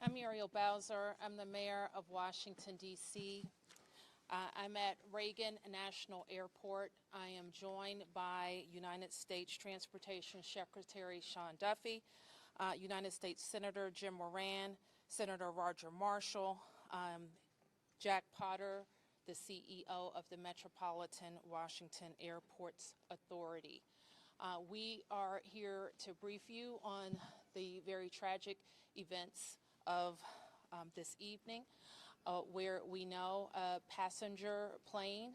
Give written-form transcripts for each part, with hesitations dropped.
I'm Muriel Bowser. I'm the mayor of Washington, D.C. I'm at Reagan National Airport. I am joined by United States Transportation Secretary Sean Duffy, United States Senator Jim Moran, Senator Roger Marshall, Jack Potter, the CEO of the Metropolitan Washington Airports Authority. We are here to brief you on the very tragic events of this evening, where we know a passenger plane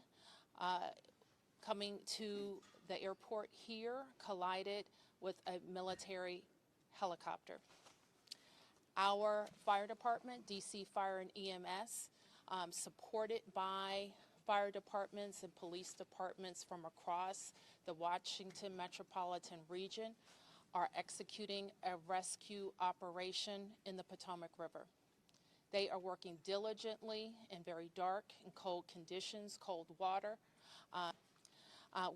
coming to the airport here collided with a military helicopter. Our fire department, DC Fire and EMS, supported by fire departments and police departments from across the Washington metropolitan region, are executing a rescue operation in the Potomac River. They are working diligently in very dark and cold conditions, cold water.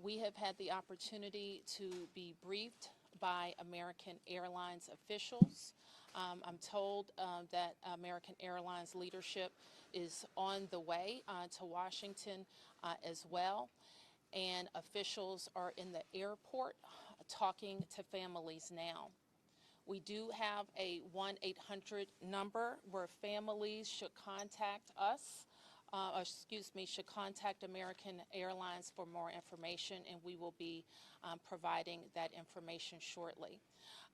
We have had the opportunity to be briefed by American Airlines officials. I'm told that American Airlines leadership is on the way to Washington as well, and officials are in the airport talking to families now. We do have a 1-800 number where families should contact us, should contact American Airlines for more information, and we will be providing that information shortly.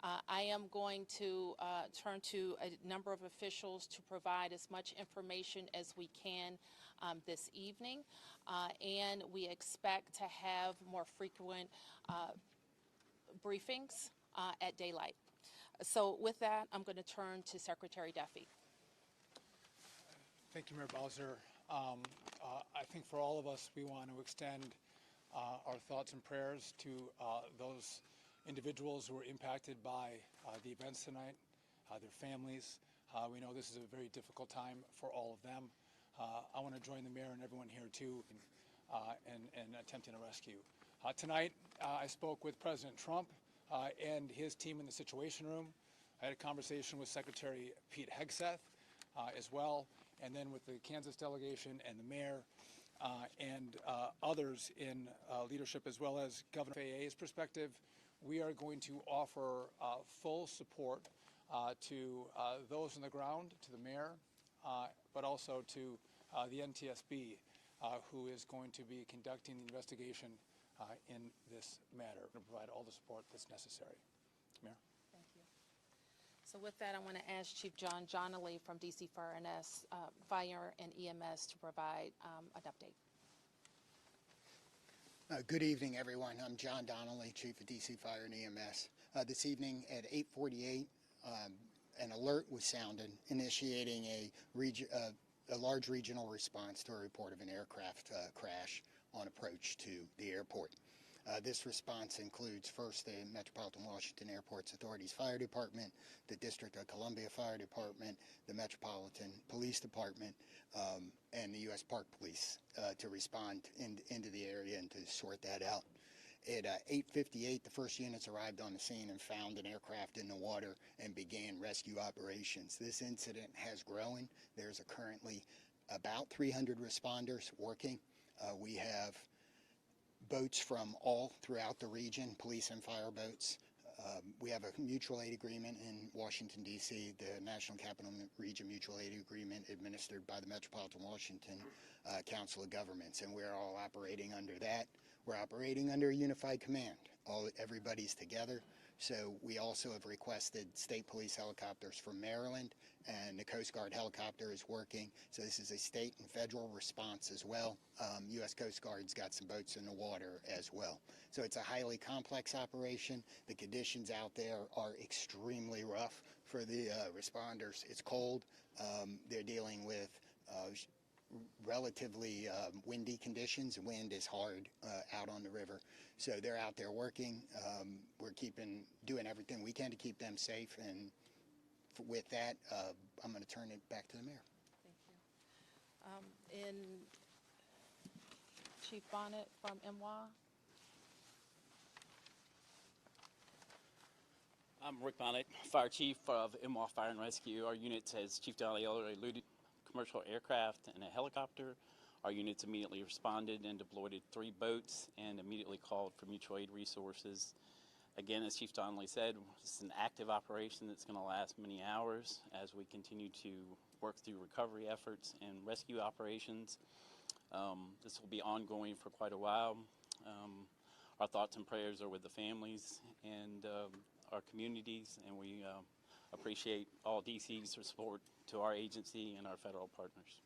I am going to turn to a number of officials to provide as much information as we can this evening, and we expect to have more frequent briefings at daylight. So with that, I'm going to turn to Secretary Duffy. Thank you, Mayor Bowser. I think for all of us, we want to extend our thoughts and prayers to those individuals who were impacted by the events tonight, their families. We know this is a very difficult time for all of them. I want to join the mayor and everyone here too in attempting a rescue. Tonight, I spoke with President Trump and his team in the Situation Room. I had a conversation with Secretary Pete Hegseth as well, and then with the Kansas delegation and the mayor and others in leadership, as well as Governor FAA's perspective. We are going to offer full support to those on the ground, to the mayor, but also to the NTSB, who is going to be conducting the investigation in this matter, and provide all the support that's necessary. Mayor. Thank you. So with that, I want to ask Chief John Johnley from DC Fire and EMS to provide an update. Good evening, everyone. I'm John Donnelly, Chief of DC Fire and EMS. This evening at 8:48, an alert was sounded, initiating a large regional response to a report of an aircraft crash on approach to the airport. This response includes first the Metropolitan Washington Airports Authority's Fire Department, the District of Columbia Fire Department, the Metropolitan Police Department, and the U.S. Park Police to respond into the area and to sort that out. At 8:58, the first units arrived on the scene and found an aircraft in the water and began rescue operations. This incident has grown. There's currently about 300 responders working. We have boats from all throughout the region, police and fire boats. We have a mutual aid agreement in Washington, D.C., the National Capital Region Mutual Aid Agreement administered by the Metropolitan Washington Council of Governments, and we're all operating under that. We're operating under a unified command. Everybody's together. So we also have requested state police helicopters from Maryland, and the Coast Guard helicopter is working. So this is a state and federal response as well. U.S. Coast Guard's got some boats in the water as well. So it's a highly complex operation. The conditions out there are extremely rough for the responders. It's cold. They're dealing with relatively windy conditions. Wind is hard out on the river. So they're out there working. We're doing everything we can to keep them safe. And with that, I'm going to turn it back to the mayor. Thank you. In Chief Bonnet from MY. I'm Rick Bonnet, Fire Chief of MWA Fire and Rescue. Our unit, as Chief Donnelly already alluded, commercial aircraft and a helicopter. Our units immediately responded and deployed 3 boats and immediately called for mutual aid resources. Again, as Chief Donnelly said, it's an active operation that's going to last many hours as we continue to work through recovery efforts and rescue operations. This will be ongoing for quite a while. Our thoughts and prayers are with the families and our communities, and we appreciate all DC's support to our agency and our federal partners.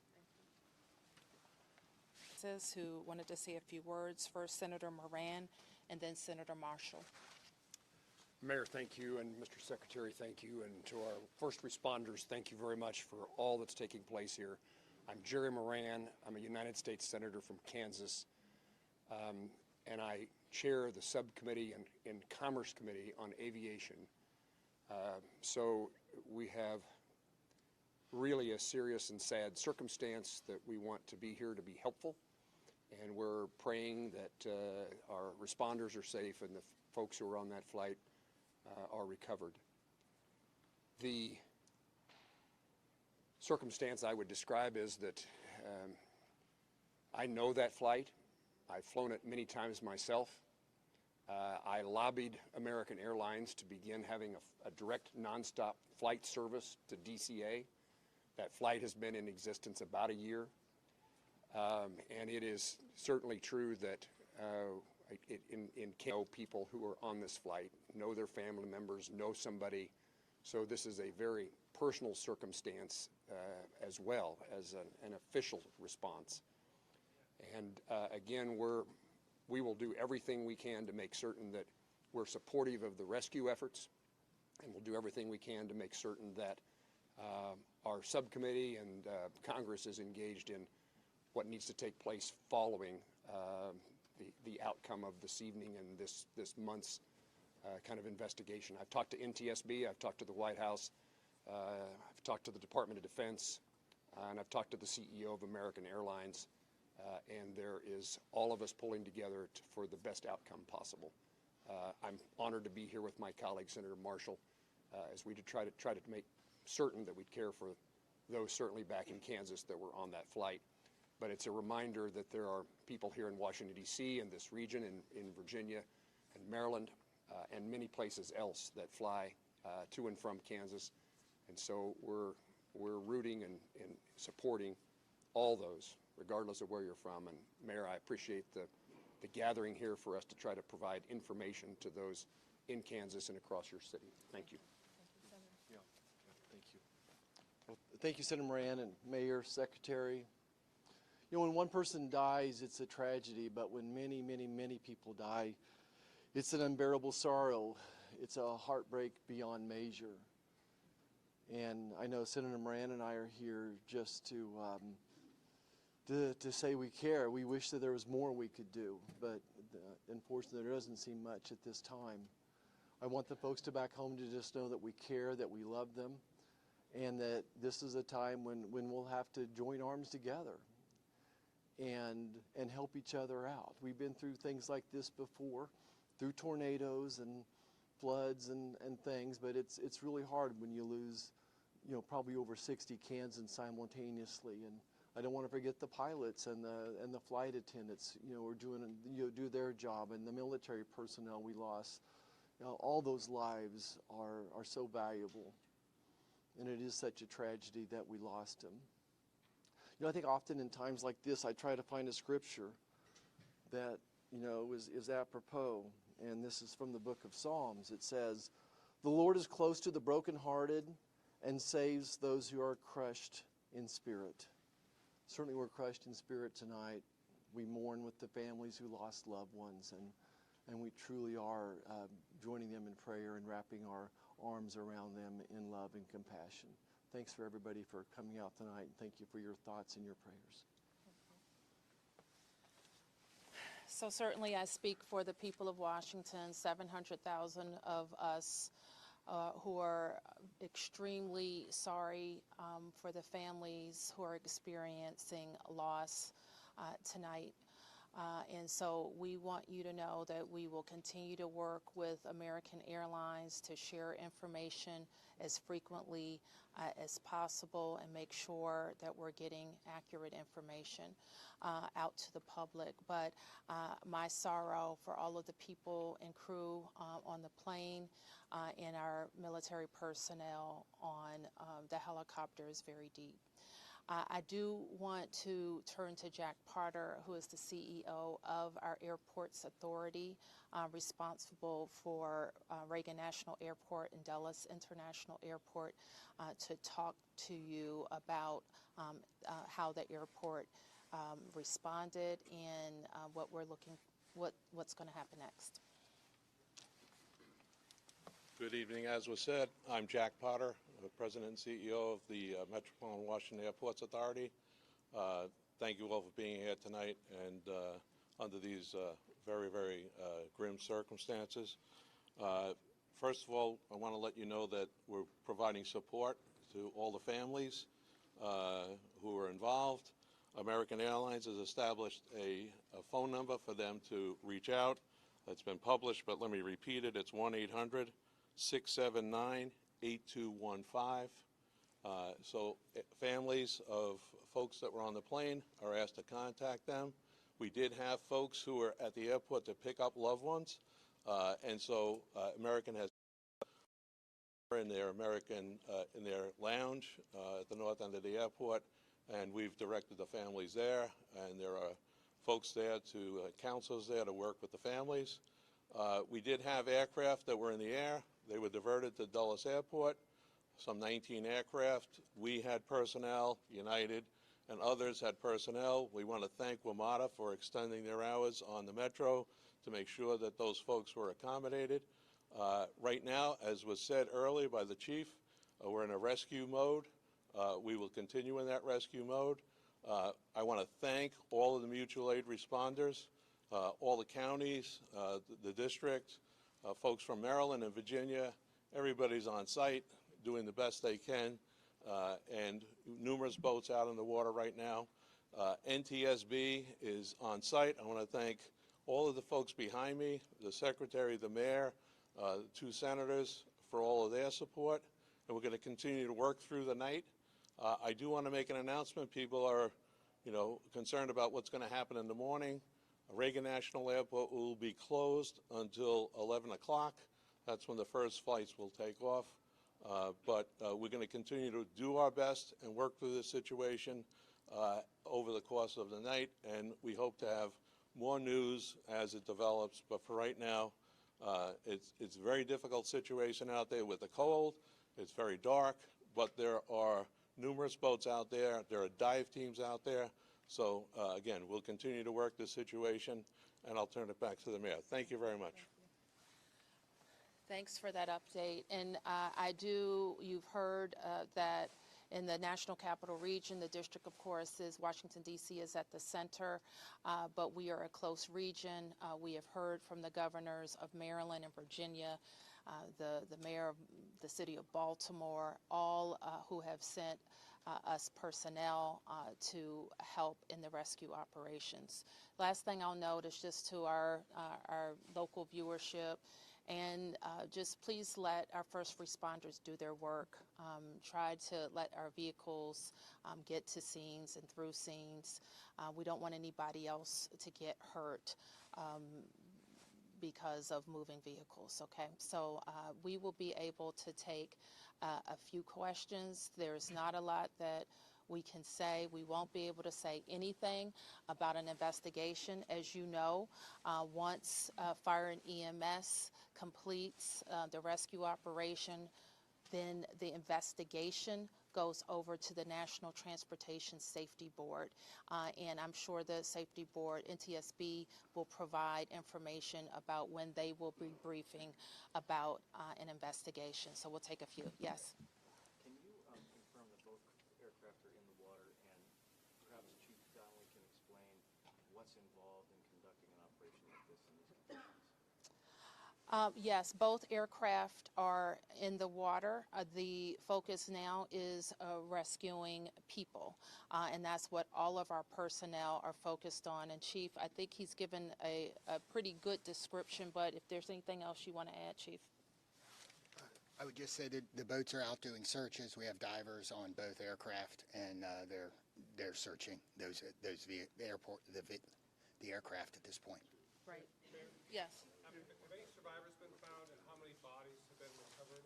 Who wanted to say a few words. First, Senator Moran, and then Senator Marshall. Mayor, thank you, and Mr. Secretary, thank you, and to our first responders, thank you very much for all that's taking place here. I'm Jerry Moran. I'm a United States Senator from Kansas, and I chair the subcommittee in Commerce Committee on Aviation. So we have really a serious and sad circumstance that we want to be here to be helpful, and we're praying that our responders are safe and the folks who are on that flight are recovered. The circumstance I would describe is that I know that flight. I've flown it many times myself. I lobbied American Airlines to begin having a direct nonstop flight service to DCA. That flight has been in existence about a year. And it is certainly true that in Canada, people who are on this flight know their family members, know somebody. So this is a very personal circumstance as well as an official response. And again, we will do everything we can to make certain that we're supportive of the rescue efforts, and we'll do everything we can to make certain that our subcommittee and Congress is engaged in what needs to take place following the outcome of this evening and this month's kind of investigation. I've talked to NTSB, I've talked to the White House, I've talked to the Department of Defense, and I've talked to the CEO of American Airlines, and there is all of us pulling together for the best outcome possible. I'm honored to be here with my colleague, Senator Marshall, as we try to make certain that we care for those certainly back in Kansas that were on that flight. But it's a reminder that there are people here in Washington, D.C., and this region, in Virginia and Maryland, and many places else that fly to and from Kansas. And so we're rooting and supporting all those, regardless of where you're from. And Mayor, I appreciate the gathering here for us to try to provide information to those in Kansas and across your city. Thank you. Yeah, thank you. Well, thank you, Senator Moran and Mayor, Secretary. You know, when one person dies, it's a tragedy, but when many, many, many people die, it's an unbearable sorrow. It's a heartbreak beyond measure. And I know Senator Moran and I are here just to say we care. We wish that there was more we could do, but unfortunately there doesn't seem much at this time. I want the folks to back home to just know that we care, that we love them, and that this is a time when we'll have to join arms together and help each other out. We've been through things like this before, through tornadoes and floods and things, but it's really hard when you lose, you know, probably over 60 Kansans simultaneously. And I don't want to forget the pilots and the flight attendants, you know, are do their job, and the military personnel we lost. You know, all those lives are so valuable, and it is such a tragedy that we lost them. You know, I think often in times like this, I try to find a scripture that, you know, is apropos, and this is from the book of Psalms. It says, "The Lord is close to the brokenhearted and saves those who are crushed in spirit." Certainly we're crushed in spirit tonight. We mourn with the families who lost loved ones, and we truly are joining them in prayer and wrapping our arms around them in love and compassion. Thanks for everybody for coming out tonight, and thank you for your thoughts and your prayers. So certainly I speak for the people of Washington, 700,000 of us who are extremely sorry for the families who are experiencing loss tonight. And so we want you to know that we will continue to work with American Airlines to share information as frequently as possible and make sure that we're getting accurate information out to the public. But my sorrow for all of the people and crew on the plane and our military personnel on the helicopter is very deep. I do want to turn to Jack Potter, who is the CEO of our Airports Authority, responsible for Reagan National Airport and Dulles International Airport, to talk to you about how the airport responded and what's going to happen next. Good evening. As was said, I'm Jack Potter, President and CEO of the Metropolitan Washington Airports Authority. Thank you all for being here tonight and under these very, very grim circumstances. First of all, I want to let you know that we're providing support to all the families who are involved. American Airlines has established a phone number for them to reach out. It's been published, but let me repeat it. It's 1-800-679-8215. So families of folks that were on the plane are asked to contact them. We did have folks who were at the airport to pick up loved ones, and so American has in their lounge at the north end of the airport, and we've directed the families there, and there are folks there counselors there to work with the families. We did have aircraft that were in the air. They were diverted to Dulles Airport, some 19 aircraft. We had personnel, United and others had personnel. We want to thank WMATA for extending their hours on the Metro to make sure that those folks were accommodated. Right now, as was said earlier by the chief, we're in a rescue mode. We will continue in that rescue mode. I want to thank all of the mutual aid responders, all the counties, the district, folks from Maryland and Virginia. Everybody's on site doing the best they can, and numerous boats out in the water right now. NTSB is on site. I want to thank all of the folks behind me, the secretary, the mayor, the 2 senators for all of their support, and we're going to continue to work through the night. I do want to make an announcement. People are, concerned about what's going to happen in the morning. Reagan National Airport will be closed until 11 o'clock. That's when the first flights will take off. But we're going to continue to do our best and work through this situation over the course of the night, and we hope to have more news as it develops. But for right now, it's a very difficult situation out there with the cold. It's very dark, but there are numerous boats out there. There are dive teams out there. So, again, we'll continue to work this situation, and I'll turn it back to the mayor. Thank you very much. Thanks for that update. And you've heard that in the National Capital Region, the district, of course, is Washington, D.C. is at the center, but we are a close region. We have heard from the governors of Maryland and Virginia, the mayor of the city of Baltimore, all who have sent us personnel to help in the rescue operations. Last thing I'll note is just to our local viewership, and just please let our first responders do their work. Try to let our vehicles get to scenes and through scenes. We don't want anybody else to get hurt because of moving vehicles, okay? So we will be able to take a few questions. There's not a lot that we can say. We won't be able to say anything about an investigation. As you know, once Fire and EMS completes the rescue operation, then the investigation goes over to the National Transportation Safety Board. And I'm sure the Safety Board, NTSB, will provide information about when they will be briefing about an investigation. So we'll take a few. Yes? Can you confirm that both aircraft are in the water, and perhaps Chief Donnelly can explain what's involved in conducting an operation like this in these conditions? Yes, both aircraft are in the water. The focus now is rescuing people, and that's what all of our personnel are focused on. And Chief, I think he's given a pretty good description, but if there's anything else you want to add, Chief? I would just say that the boats are out doing searches. We have divers on both aircraft, and they're searching the aircraft at this point. Right. Yes. Have any survivors been found, and how many bodies have been recovered?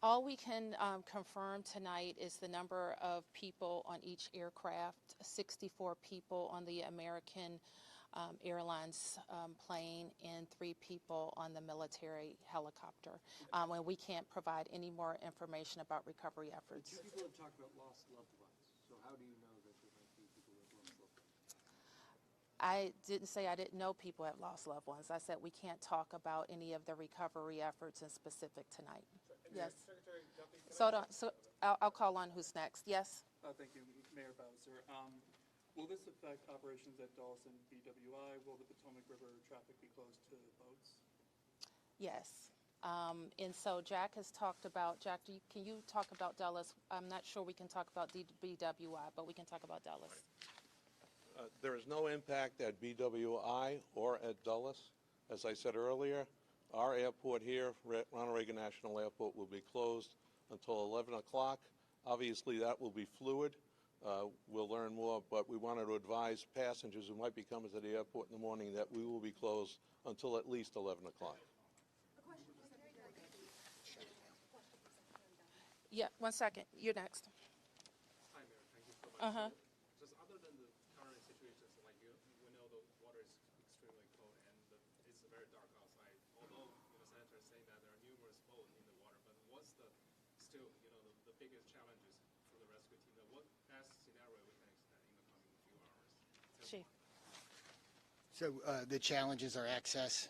All we can confirm tonight is the number of people on each aircraft, 64 people on the American Airlines plane and 3 people on the military helicopter. And we can't provide any more information about recovery efforts. People have talked about lost loved ones, so how do you know that there might be people who have lost loved ones? I didn't say I didn't know people have lost loved ones. I said we can't talk about any of the recovery efforts in specific tonight. Yes. Secretary Duffy, So I'll call on who's next. Yes? Thank you, Mayor Bowser. Will this affect operations at Dulles and BWI? Will the Potomac River traffic be closed to boats? Yes. And so Jack has talked about, Jack, can you talk about Dulles? I'm not sure we can talk about BWI, but we can talk about Dulles. There is no impact at BWI or at Dulles. As I said earlier, our airport here, Ronald Reagan National Airport, will be closed until 11 o'clock. Obviously, that will be fluid. We'll learn more, but we wanted to advise passengers who might be coming to the airport in the morning that we will be closed until at least 11 o'clock. Yeah, 1 second. You're next. Hi, Mayor. Thank you so much. Uh-huh. Just other than the current situations, like we know the water is extremely cold and it's very dark outside. Although Senator is saying that there are numerous boats in the water, but what's the the biggest challenges for the rescue team? What best scenario we can expect in the coming few hours? Chief. So the challenges are access.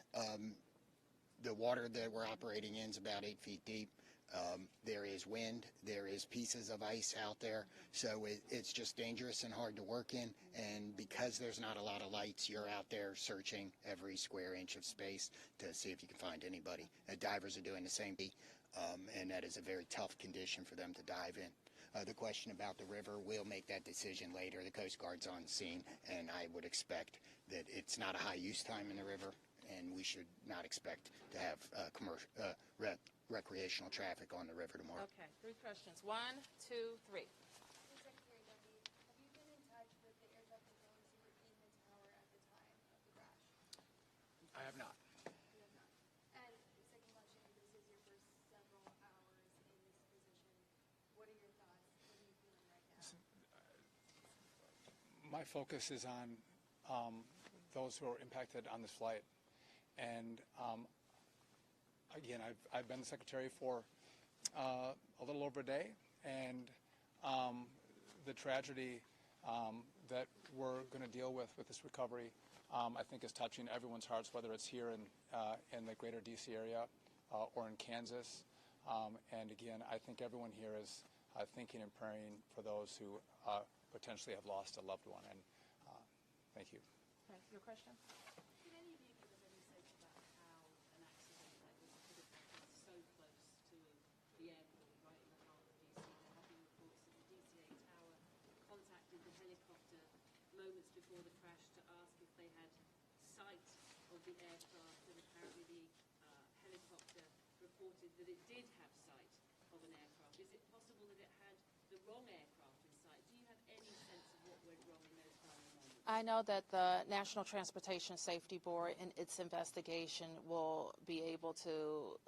The water that we're operating in is about 8 feet deep. There is wind, there is pieces of ice out there, so it's just dangerous and hard to work in, and because there's not a lot of lights, you're out there searching every square inch of space to see if you can find anybody. Divers are doing the same thing, and that is a very tough condition for them to dive in. The question about the river, we'll make that decision later. The Coast Guard's on scene, and I would expect that it's not a high use time in the river, and we should not expect to have recreational traffic on the river tomorrow. Okay, 3 questions. 1, 2, 3. Secretary Duffy, have you been in touch with the air traffic controllers who were in the tower at the time of the crash? I have not. You have not. And the second question, this is your first several hours in this position. What are your thoughts? What are you feeling right now? My focus is on those who are impacted on this flight. And again, I've been the secretary for a little over a day, and the tragedy that we're going to deal with this recovery, I think, is touching everyone's hearts, whether it's here in the greater D.C. area or in Kansas. And again, I think everyone here is thinking and praying for those who potentially have lost a loved one. And thank you. Okay, your question? Can any of you give us any sense about how an accident like this could have happened so close to the airport, right in the heart of DC? There have been reports that the DCA tower contacted the helicopter moments before the crash to ask if they had sight of the aircraft, and apparently the helicopter reported that it did have sight of an aircraft. Is it possible that it had the wrong aircraft in sight? Do you have any sense of what went wrong in those final moments? I know that the National Transportation Safety Board in its investigation will be able to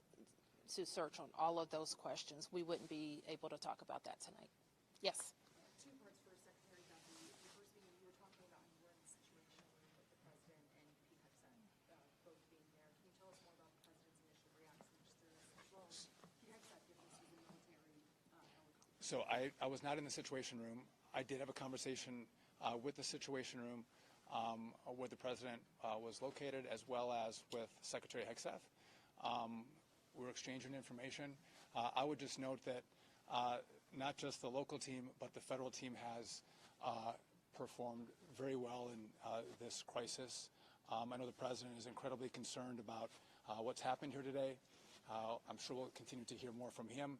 search on all of those questions. We wouldn't be able to talk about that tonight. Yes? 2 parts for Secretary Duffy. The first thing you were talking about, you were in the situation room with the president and Pete Hegseth both being there. Can you tell us more about the president's initial reaction to this, as well as Pete Hegseth, if this was a military helicopter? So I was not in the Situation Room. I did have a conversation with the Situation Room where the president was located, as well as with Secretary Hegseth. We were exchanging information. I would just note that not just the local team, but the federal team has performed very well in this crisis. I know the president is incredibly concerned about what's happened here today. I'm sure we'll continue to hear more from him,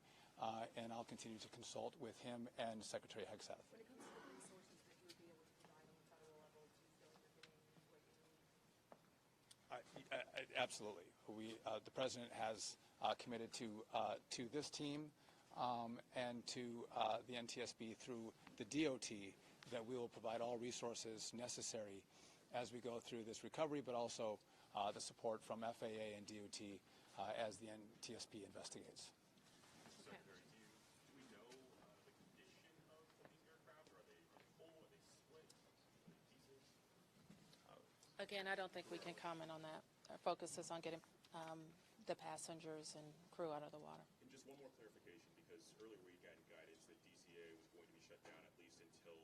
and I'll continue to consult with him and Secretary Hegseth. When it comes to the resources that you would be able to provide on the federal level, do you feel like you're getting what you need? Absolutely. The president has committed to this team and to the NTSB through the DOT that we will provide all resources necessary as we go through this recovery, but also the support from FAA and DOT as the NTSB investigates. Secretary, do we know the condition of these aircraft? Are they full? Are they split? Are they pieces? Again, I don't think we can comment on that. Our focus is on getting the passengers and crew out of the water. And just one more clarification, because earlier we got guidance that DCA was going to be shut down at least until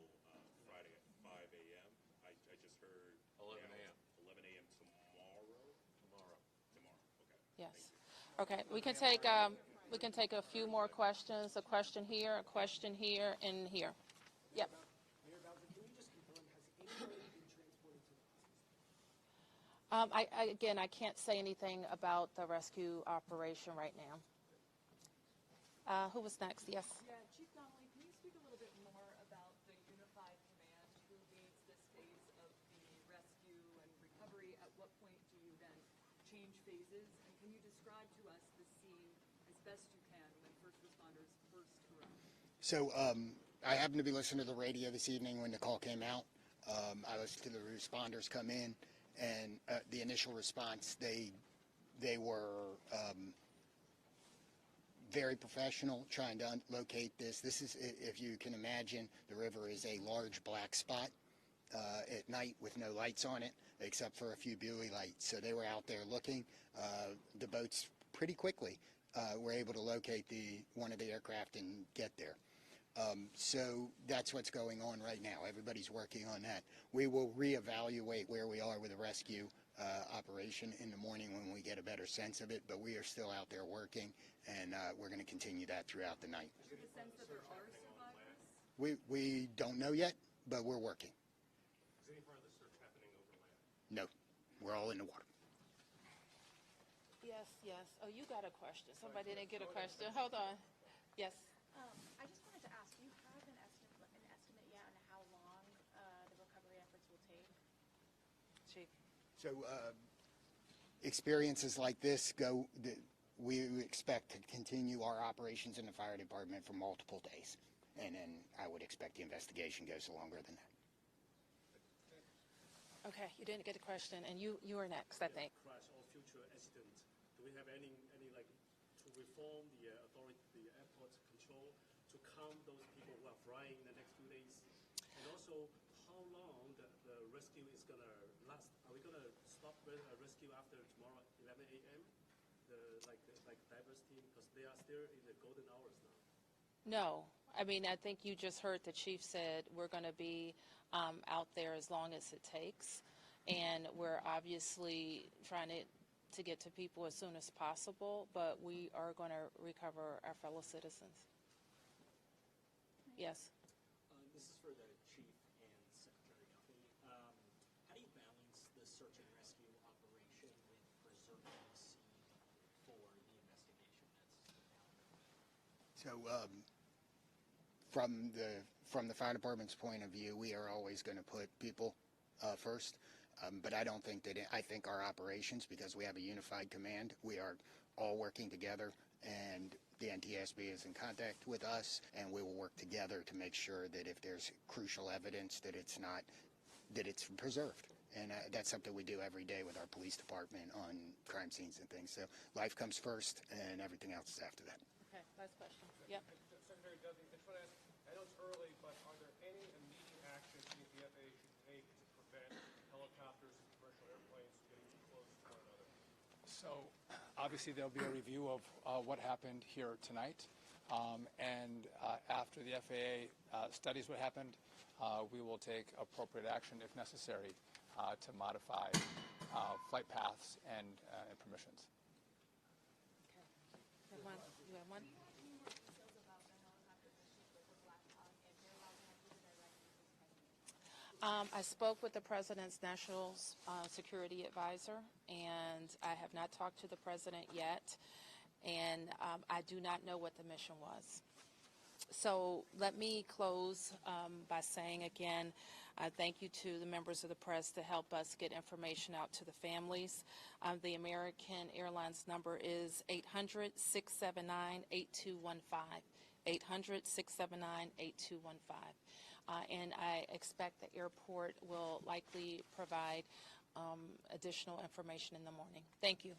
Friday at 5 a.m. I just heard 11 a.m. 11 a.m. tomorrow. Okay. Yes. Okay. We can take a few more questions. A question here, and here. Yep. Mayor Bowser, can you just confirm, has anybody been transported to the Again, I can't say anything about the rescue operation right now. Who was next? Yes. Yeah, Chief Donnelly, can you speak a little bit more about the unified command? Who leads this phase of the rescue and recovery? At what point do you then change phases? And can you describe to us the scene as best you can when first responders first arrive? So I happened to be listening to the radio this evening when the call came out. I listened to the responders come in, and the initial response, they were very professional trying to locate this. This is, if you can imagine, the river is a large black spot at night with no lights on it except for a few buoy lights. So they were out there looking. The boats pretty quickly were able to locate one of the aircraft and get there. So that's what's going on right now. Everybody's working on that. We will reevaluate where we are with the rescue operation in the morning when we get a better sense of it, but we are still out there working, and we're going to continue that throughout the night. Do you have a sense that there are survivors? We don't know yet, but we're working. Is any part of the search happening over land? No, we're all in the water. Yes. Oh, you got a question. Somebody didn't get a question. Hold on. Yes. I just wanted to ask, do you have an estimate yet on how long the recovery efforts will take? Chief. So experiences like this we expect to continue our operations in the fire department for multiple days. And then I would expect the investigation goes longer than that. Okay, you didn't get a question, and you are next, I think. Crash or future accident. Do we have any like to reform the authority, the airport control to calm those people who are flying in the next few days? And also, how long the rescue is gonna last? Are we gonna stop rescue after tomorrow 11 a.m.? Like divers team, because they are still in the golden hours now. No. I mean, I think you just heard the chief said we're going to be out there as long as it takes. And we're obviously trying to get to people as soon as possible, but we are going to recover our fellow citizens. Yes. This is for the chief and Secretary Duffy. How do you balance the search and rescue operation with preserving the scene for the investigation that's now underway? So from the fire department's point of view, we are always going to put people first. But I don't think I think our operations, because we have a unified command, we are all working together, and the NTSB is in contact with us, and we will work together to make sure that if there's crucial evidence that it's preserved. And that's something we do every day with our police department on crime scenes and things. So life comes first, and everything else is after that. Okay, last question. Yep. Secretary Duffy, I just want to ask, I know it's early, but are there any immediate actions the FAA should take to prevent helicopters and commercial airplanes from getting too close to one another? So obviously there'll be a review of what happened here tonight. And after the FAA studies what happened, we will take appropriate action if necessary to modify flight paths and permissions. Okay. You have one? Do you have any more details about the helicopter issue with the Black Hawk, if they're allowed to have people directly with the president? I spoke with the President's National Security Advisor, and I have not talked to the President yet, and I do not know what the mission was. So let me close by saying again, thank you to the members of the press to help us get information out to the families. The American Airlines number is 800-679-8215, 800-679-8215. And I expect the airport will likely provide additional information in the morning. Thank you.